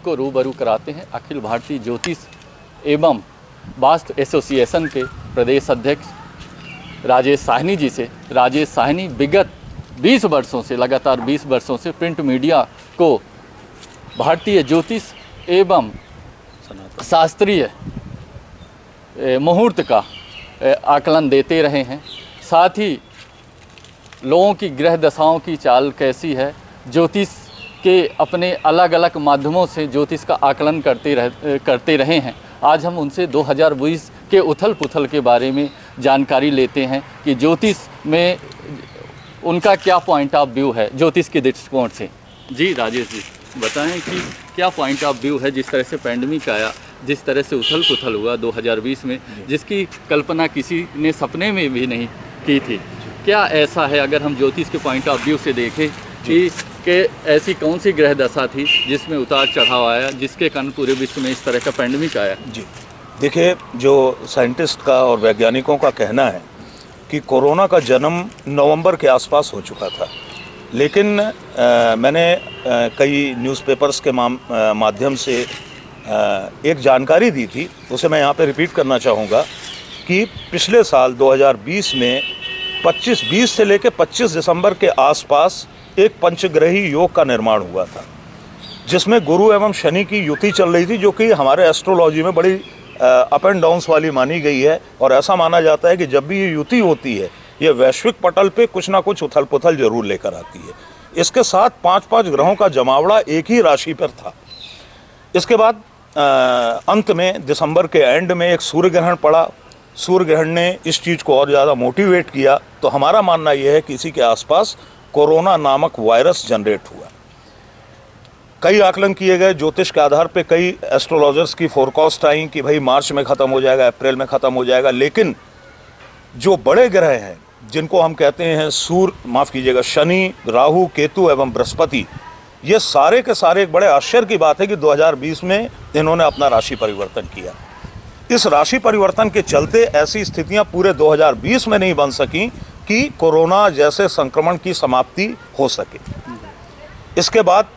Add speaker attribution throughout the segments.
Speaker 1: आपको रूबरू कराते हैं अखिल भारतीय ज्योतिष एवं वास्तु एसोसिएशन के प्रदेश अध्यक्ष राजेश साहनी जी से। राजेश साहनी विगत 20 वर्षों से, लगातार 20 वर्षों से प्रिंट मीडिया को भारतीय ज्योतिष एवं शास्त्रीय मुहूर्त का आकलन देते रहे हैं। साथ ही लोगों की ग्रह दशाओं की चाल कैसी है, ज्योतिष के अपने अलग अलग माध्यमों से ज्योतिष का आकलन करते रहे हैं। आज हम उनसे 2020 के उथल पुथल के बारे में जानकारी लेते हैं कि ज्योतिष में उनका क्या पॉइंट ऑफ व्यू है ज्योतिष के दृष्टिकोण से। जी राजेश जी, बताएं कि क्या पॉइंट ऑफ व्यू है, जिस तरह से पैंडमिक आया, जिस तरह से उथल पुथल हुआ 2020 में, जिसकी कल्पना किसी ने सपने में भी नहीं की थी। क्या ऐसा है, अगर हम ज्योतिष के पॉइंट ऑफ व्यू से देखें कि ऐसी कौन सी ग्रह दशा थी जिसमें उतार चढ़ाव आया, जिसके कारण पूरे विश्व में इस तरह का पैंडमिक आया?
Speaker 2: जी देखिए, जो साइंटिस्ट का और वैज्ञानिकों का कहना है कि कोरोना का जन्म नवंबर के आसपास हो चुका था, लेकिन मैंने कई न्यूज़पेपर्स के माध्यम से एक जानकारी दी थी, उसे मैं यहाँ पे रिपीट करना चाहूँगा कि पिछले साल 2020 में 20 से लेकर 25 दिसंबर के आसपास एक पंचग्रही योग का निर्माण हुआ था, जिसमें गुरु एवं शनि की युति चल रही थी, जो कि हमारे एस्ट्रोलॉजी में बड़ी अप एंड डाउन्स वाली मानी गई है। और ऐसा माना जाता है कि जब भी ये युति होती है, ये वैश्विक पटल पे कुछ ना कुछ उथल पुथल जरूर लेकर आती है। इसके साथ 5-5 ग्रहों का जमावड़ा एक ही राशि पर था। इसके बाद अंत में दिसंबर के एंड में एक सूर्य ग्रहण पड़ा। सूर्य ग्रहण ने इस चीज़ को और ज़्यादा मोटिवेट किया। तो हमारा मानना यह है कि इसी के आसपास कोरोना नामक वायरस जनरेट हुआ। कई आकलन किए गए ज्योतिष के आधार पे, कई एस्ट्रोलॉजर्स की फोरकास्ट आई कि भाई मार्च में ख़त्म हो जाएगा, अप्रैल में ख़त्म हो जाएगा। लेकिन जो बड़े ग्रह हैं, जिनको हम कहते हैं शनि, राहु, केतु एवं बृहस्पति, ये सारे के सारे एक बड़े आश्चर्य की बात है कि 2020 में इन्होंने अपना राशि परिवर्तन किया। इस राशि परिवर्तन के चलते ऐसी स्थितियां पूरे 2020 में नहीं बन सकी कि कोरोना जैसे संक्रमण की समाप्ति हो सके। इसके बाद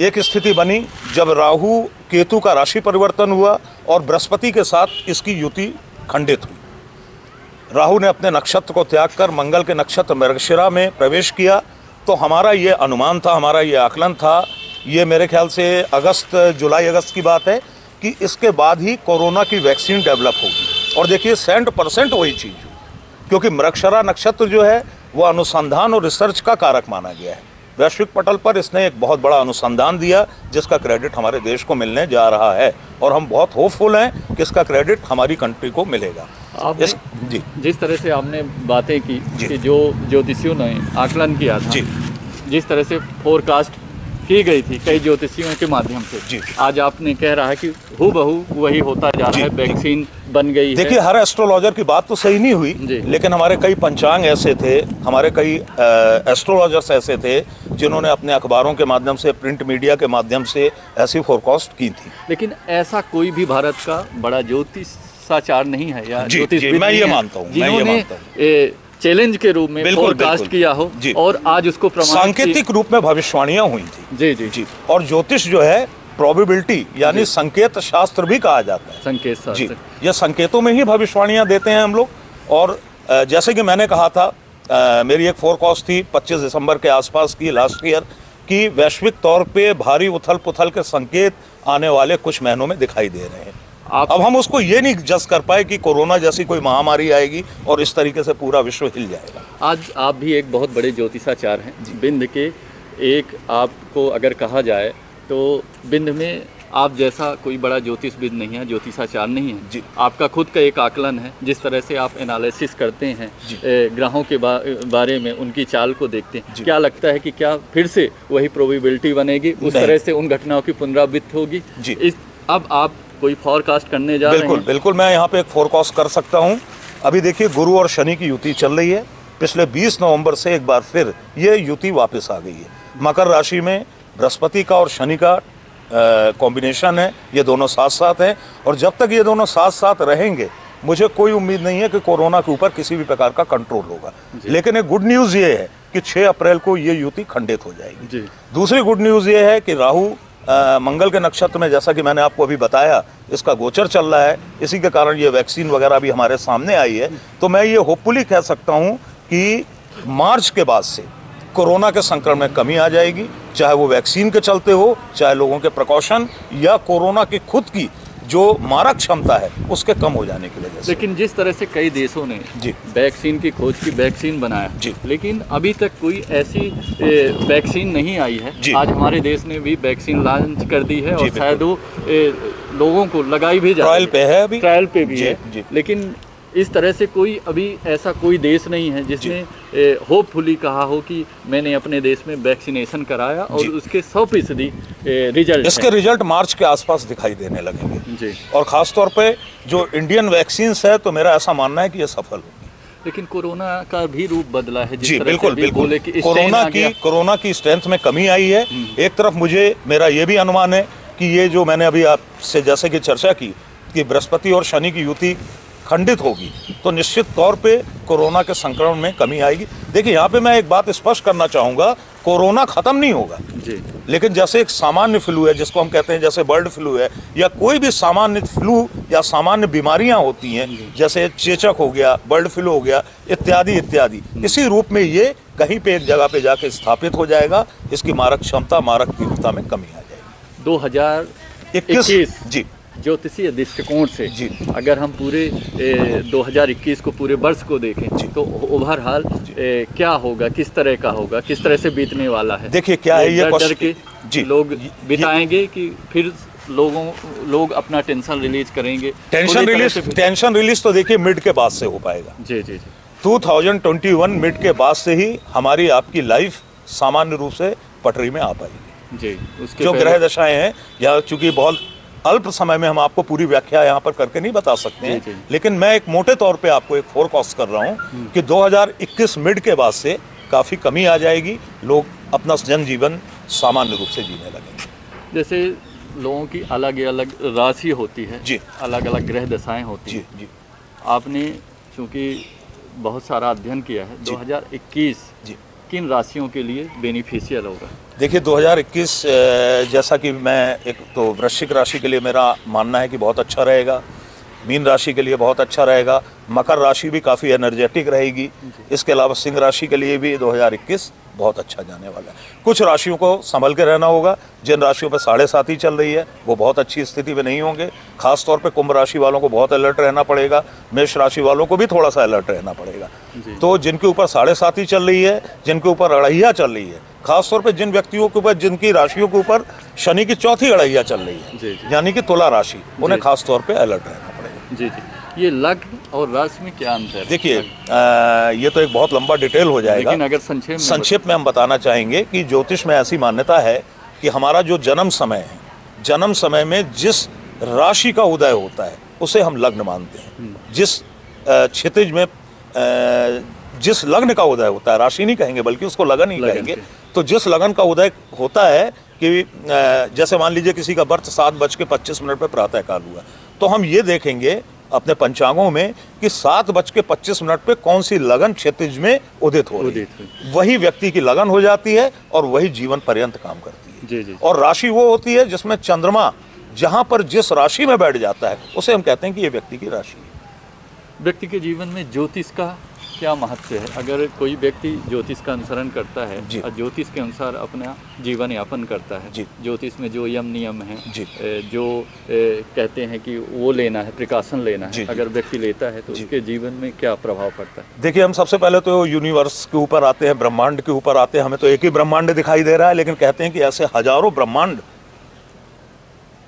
Speaker 2: एक स्थिति बनी जब राहु केतु का राशि परिवर्तन हुआ और बृहस्पति के साथ इसकी युति खंडित हुई। राहु ने अपने नक्षत्र को त्याग कर मंगल के नक्षत्र मृगशिरा में प्रवेश किया। तो हमारा ये अनुमान था, हमारा ये आकलन था, ये मेरे ख्याल से जुलाई अगस्त की बात है कि इसके बाद ही कोरोना की वैक्सीन डेवलप होगी। और देखिए 100% वही चीज़ हुई, क्योंकि मृगशिरा नक्षत्र जो है वो अनुसंधान और रिसर्च का कारक माना गया है। वैश्विक पटल पर इसने एक बहुत बड़ा अनुसंधान दिया, जिसका क्रेडिट हमारे देश को मिलने जा रहा है और हम बहुत होपफुल हैं कि इसका क्रेडिट हमारी कंट्री को मिलेगा।
Speaker 1: जी, जिस तरह से आपने बातें की कि जो ज्योतिषियों ने आकलन किया था, जिस तरह से फोरकास्ट की गई थी कई ज्योतिषियों के माध्यम से, आज आपने कह रहा है कि हूबहू वही होता जा रहा है, वैक्सीन बन गई है।
Speaker 2: देखिए, हर एस्ट्रोलॉजर की बात तो सही नहीं हुई, लेकिन हमारे कई पंचांग ऐसे थे, हमारे कई एस्ट्रोलॉजर्स ऐसे थे जिन्होंने अपने अखबारों के माध्यम से, प्रिंट मीडिया के माध्यम से ऐसी फोरकास्ट की थी।
Speaker 1: लेकिन ऐसा कोई भी भारत का बड़ा ज्योतिषाचार्य नहीं है या ज्योतिष,
Speaker 2: मैं ये मानता हूँ,
Speaker 1: जिन्होंने चैलेंज के रूप में फोरकास्ट किया हो और आज उसको
Speaker 2: सांकेतिक रूप में भविष्यवाणियां हुई थी। जी। और ज्योतिष जो है प्रोबेबिलिटी यानी संकेत शास्त्र भी कहा जाता है।
Speaker 1: संकेत शास्त्र,
Speaker 2: ये संकेतों में ही भविष्यवाणियां देते हैं हम लोग। और जैसे कि मैंने कहा था, मेरी एक फोरकास्ट थी 25 दिसंबर के आसपास की लास्ट ईयर कि वैश्विक तौर पे भारी उथल पुथल के संकेत आने वाले कुछ महीनों में दिखाई दे रहे हैं। अब हम उसको ये नहीं जज कर पाए कि कोरोना जैसी कोई महामारी आएगी और इस तरीके से पूरा विश्व हिल जाएगा।
Speaker 1: आज आप भी एक बहुत बड़े ज्योतिषाचार्य हैं। बिंद के एक आपको अगर कहा जाए तो बिंद में आप जैसा कोई बड़ा ज्योतिषविद नहीं है, ज्योतिषाचार्य नहीं है जी। आपका खुद का एक आकलन है, जिस तरह से आप एनालिसिस करते हैं ग्रहों के बारे में, उनकी चाल को देखते हैं। क्या लगता है कि क्या फिर से वही प्रोबेबिलिटी बनेगी, उस तरह से उन घटनाओं की पुनरावृत्ति होगी? अब आप कोई फोरकास्ट करने जा रहे हैं?
Speaker 2: बिल्कुल, मैं यहाँ पे एक फोरकास्ट कर सकता हूँ। अभी देखिए, गुरु और शनि की युति चल रही है। पिछले 20 नवंबर से एक बार फिर ये युति वापस आ गई है। मकर राशि में बृहस्पति का और शनि का कॉम्बिनेशन है, ये दोनों साथ साथ हैं। और जब तक ये दोनों साथ साथ रहेंगे, मुझे कोई उम्मीद नहीं है कि कोरोना के ऊपर किसी भी प्रकार का कंट्रोल होगा। लेकिन एक गुड न्यूज़ ये है कि 6 अप्रैल को ये युति खंडित हो जाएगी। दूसरी गुड न्यूज़ ये है कि राहु मंगल के नक्षत्र में, जैसा कि मैंने आपको अभी बताया, इसका गोचर चल रहा है, इसी के कारण ये वैक्सीन वगैरह भी हमारे सामने आई है। तो मैं ये होपफुली कह सकता हूँ कि मार्च के बाद से कोरोना के संक्रमण में कमी आ जाएगी, चाहे वो वैक्सीन के चलते हो, चाहे लोगों के प्रिकॉशन या कोरोना की खुद की जो मारक क्षमता है उसके कम हो जाने की वजह से।
Speaker 1: लेकिन जिस तरह से कई देशों ने
Speaker 2: जी
Speaker 1: वैक्सीन की खोज की, वैक्सीन बनाया
Speaker 2: जी,
Speaker 1: लेकिन अभी तक कोई ऐसी वैक्सीन नहीं आई है। आज हमारे देश ने भी वैक्सीन लॉन्च कर दी है और शायद वो लोगों को लगाई भी जा
Speaker 2: ट्रायल पे है, अभी
Speaker 1: ट्रायल पे भी है
Speaker 2: जी।
Speaker 1: लेकिन इस तरह से कोई अभी ऐसा कोई देश नहीं है जिसने होपफुली कहा हो कि मैंने अपने देश में वैक्सीनेशन कराया और उसके 100% रिजल्ट,
Speaker 2: इसके रिजल्ट मार्च के आसपास दिखाई देने लगेंगे
Speaker 1: जी।
Speaker 2: और ख़ास तौर पे जो इंडियन वैक्सीन है, तो मेरा ऐसा मानना है कि ये सफल होगी।
Speaker 1: लेकिन कोरोना का भी रूप बदला है, जिस
Speaker 2: जी
Speaker 1: तरह
Speaker 2: बिल्कुल
Speaker 1: से
Speaker 2: बिल्कुल।
Speaker 1: बोले कि
Speaker 2: कोरोना की स्ट्रेंथ में कमी आई है। एक तरफ मेरा ये भी अनुमान है कि ये जो मैंने अभी आपसे जैसे कि चर्चा की कि बृहस्पति और शनि की युति खंडित होगी, तो निश्चित तौर पे कोरोना के संक्रमण में कमी आएगी। देखिए, यहाँ पे मैं एक बात स्पष्ट करना चाहूँगा, कोरोना खत्म नहीं होगा
Speaker 1: जी,
Speaker 2: लेकिन जैसे एक सामान्य फ्लू है जिसको हम कहते हैं, जैसे बर्ड फ्लू है या कोई भी सामान्य फ्लू या सामान्य बीमारियां होती हैं, जैसे चेचक हो गया, बर्ड फ्लू हो गया, इत्यादि इत्यादि, इसी रूप में ये कहीं पे एक जगह पे जाके स्थापित हो जाएगा। इसकी मारक क्षमता, मारक तीव्रता में कमी आ जाएगी।
Speaker 1: 2021
Speaker 2: जी
Speaker 1: ज्योतिषीय दृष्टिकोण से
Speaker 2: जी,
Speaker 1: अगर हम पूरे 2021 को, पूरे वर्ष को देखें तो ओवरऑल क्या होगा, किस तरह का होगा, किस तरह से बीतने वाला है?
Speaker 2: देखिए क्या है ये
Speaker 1: डर के
Speaker 2: जी,
Speaker 1: लोग बिताएंगे कि फिर लोग अपना टेंशन रिलीज करेंगे?
Speaker 2: टेंशन रिलीज तो देखिए मिड के बाद से हो पाएगा।
Speaker 1: जी जी जी।
Speaker 2: 2021 मिड के बाद से ही हमारी आपकी लाइफ सामान्य रूप से पटरी में आ पाएगी
Speaker 1: जी। उसके
Speaker 2: जो ग्रह दशाएं हैं, या चूंकि बहुत अल्प समय में हम आपको पूरी व्याख्या यहाँ पर करके नहीं बता सकते हैं, लेकिन मैं एक मोटे तौर पे आपको एक फोरकास्ट कर रहा हूँ कि 2021 मिड के बाद से काफ़ी कमी आ जाएगी, लोग अपना जनजीवन सामान्य रूप से जीने लगेंगे।
Speaker 1: जैसे लोगों की अलग अलग राशि होती है
Speaker 2: जी,
Speaker 1: अलग अलग ग्रह दशाएं होती हैं।
Speaker 2: जी,
Speaker 1: आपने चूँकि बहुत सारा अध्ययन किया है, 2021
Speaker 2: जी
Speaker 1: किन राशियों के लिए बेनिफिशियल होगा?
Speaker 2: देखिए 2021 जैसा कि मैं एक तो वृश्चिक राशि के लिए मेरा मानना है कि बहुत अच्छा रहेगा, मीन राशि के लिए बहुत अच्छा रहेगा, मकर राशि भी काफ़ी एनर्जेटिक रहेगी। इसके अलावा सिंह राशि के लिए भी 2021 बहुत अच्छा जाने वाला है। कुछ राशियों को संभल के रहना होगा, जिन राशियों पर 7.5 ही चल रही है वो बहुत अच्छी स्थिति में नहीं होंगे। खास तौर पे कुंभ राशि वालों को बहुत अलर्ट रहना पड़ेगा, मेष राशि वालों को भी थोड़ा सा अलर्ट रहना पड़ेगा। तो जिनके ऊपर 7.5 ही चल रही है, जिनके ऊपर अढ़ैया चल रही है, खास तौर पे जिन व्यक्तियों के ऊपर, जिनकी राशियों के ऊपर शनि की चौथी अढ़ैया चल रही है, यानी कि तुला राशि, उन्हें खास तौर पे अलर्ट रहना पड़ेगा।
Speaker 1: जी जी। ये लग्न और राशि में क्या अंतर है?
Speaker 2: देखिए ये तो एक बहुत लंबा डिटेल हो जाएगा,
Speaker 1: लेकिन अगर संक्षेप
Speaker 2: में हम बताना चाहेंगे कि ज्योतिष में ऐसी मान्यता है कि हमारा जो जन्म समय है, जन्म समय में जिस राशि का उदय होता है उसे हम लग्न मानते हैं। जिस क्षितिज में जिस लग्न का उदय होता है, राशि नहीं कहेंगे बल्कि उसको लगन ही कहेंगे, तो जिस लगन का उदय होता है कि जैसे मान लीजिए किसी का बर्थ 7:25 पे प्रातःकाल हुआ, तो हम ये देखेंगे अपने पंचांगों में कि 7:25 पे कौन सी लगन क्षितिज में उदित हो रही है, वही व्यक्ति की लगन हो जाती है और वही जीवन पर्यंत काम करती है।
Speaker 1: जी जी।
Speaker 2: और राशि वो होती है जिसमें चंद्रमा जहां पर जिस राशि में बैठ जाता है उसे हम कहते हैं कि ये व्यक्ति की राशि है।
Speaker 1: व्यक्ति के जीवन में ज्योतिष का क्या महत्व है? अगर कोई व्यक्ति ज्योतिष का अनुसरण करता है और ज्योतिष के अनुसार अपना जीवन यापन करता है, ज्योतिष में जो यम नियम है, जो कहते हैं कि वो लेना है, प्रिकॉशन लेना है, अगर व्यक्ति लेता है तो उसके जीवन में क्या प्रभाव पड़ता है?
Speaker 2: देखिए, हम सबसे पहले तो यूनिवर्स के ऊपर आते हैं, ब्रह्मांड के ऊपर आते हैं। हमें तो एक ही ब्रह्मांड दिखाई दे रहा है, लेकिन कहते हैं कि ऐसे हजारों ब्रह्मांड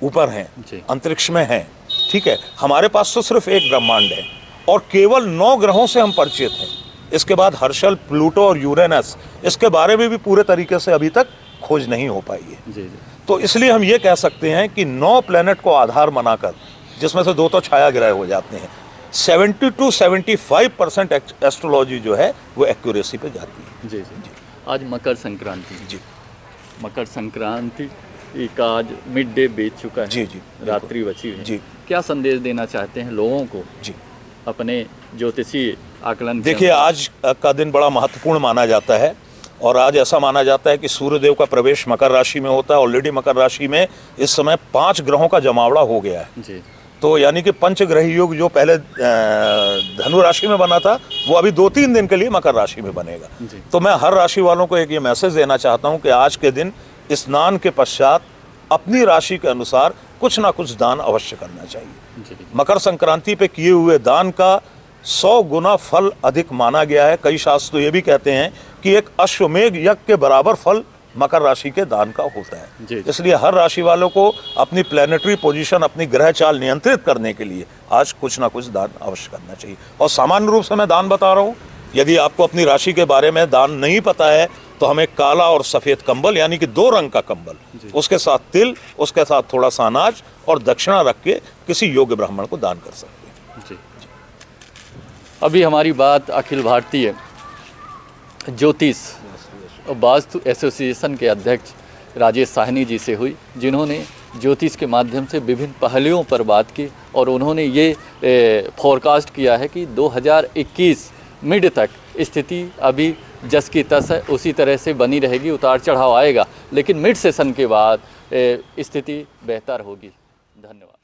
Speaker 2: ऊपर हैं, अंतरिक्ष में हैं। ठीक है, हमारे पास तो सिर्फ एक ब्रह्मांड है और केवल 9 ग्रहों से हम परिचित हैं। इसके बाद हर्षल, प्लूटो और यूरेनस, इसके बारे में भी पूरे तरीके से अभी तक खोज नहीं हो पाई है।
Speaker 1: जी।
Speaker 2: तो इसलिए हम ये कह सकते हैं कि 9 प्लैनेट को आधार बनाकर, जिसमें से 2 तो छाया ग्रह हो जाते हैं, 70 to 75% एस्ट्रोलॉजी जो है वो एक्यूरेसी पे जाती है।
Speaker 1: जी जी। आज मकर संक्रांति।
Speaker 2: जी।
Speaker 1: मकर संक्रांति का आज मिड डे बीत चुका है।
Speaker 2: जी जी।
Speaker 1: रात्रि बची है।
Speaker 2: जी।
Speaker 1: क्या संदेश देना चाहते हैं लोगों को?
Speaker 2: जी।
Speaker 1: अपने ज्योतिषीय आकलन।
Speaker 2: देखिए, आज का दिन बड़ा महत्वपूर्ण माना जाता है। और आज ऐसा माना जाता है कि सूर्यदेव का प्रवेश मकर राशि में होता है। ऑलरेडी मकर राशि में इस समय 5 ग्रहों का जमावड़ा हो गया है
Speaker 1: जी।
Speaker 2: तो यानी कि पंचग्रही युग जो पहले धनु राशि में बना था वो अभी 2-3 दिन के लिए मकर राशि में बनेगा। तो मैं हर राशि वालों को एक ये मैसेज देना चाहता हूँ कि आज के दिन स्नान के पश्चात अपनी राशि के अनुसार कुछ ना कुछ दान अवश्य करना चाहिए। मकर संक्रांति पे किए हुए दान का 100 गुना फल अधिक माना गया है। कई शास्त्र ये भी कहते हैं कि एक अश्वमेघ यज्ञ के बराबर फल मकर राशि के दान का होता है। इसलिए हर राशि वालों को अपनी प्लैनेटरी पोजीशन, अपनी ग्रह चाल नियंत्रित करने के लिए आज कुछ ना कुछ दान अवश्य करना चाहिए। और सामान्य रूप से मैं दान बता रहा हूँ, यदि आपको अपनी राशि के बारे में दान नहीं पता है तो हमें काला और सफ़ेद कंबल यानी कि 2 रंग का कंबल, उसके साथ तिल, उसके साथ थोड़ा सा अनाज और दक्षिणा रख के किसी योग्य ब्राह्मण को दान कर सकते हैं।
Speaker 1: जी। अभी हमारी बात अखिल भारतीय ज्योतिष वास्तु एसोसिएशन के अध्यक्ष राजेश साहनी जी से हुई, जिन्होंने ज्योतिष के माध्यम से विभिन्न पहलुओं पर बात की और उन्होंने ये फोरकास्ट किया है कि 2021 मिड तक स्थिति अभी जस की तस है, उसी तरह से बनी रहेगी, उतार चढ़ाव आएगा, लेकिन मिड सेशन के बाद स्थिति बेहतर होगी। धन्यवाद।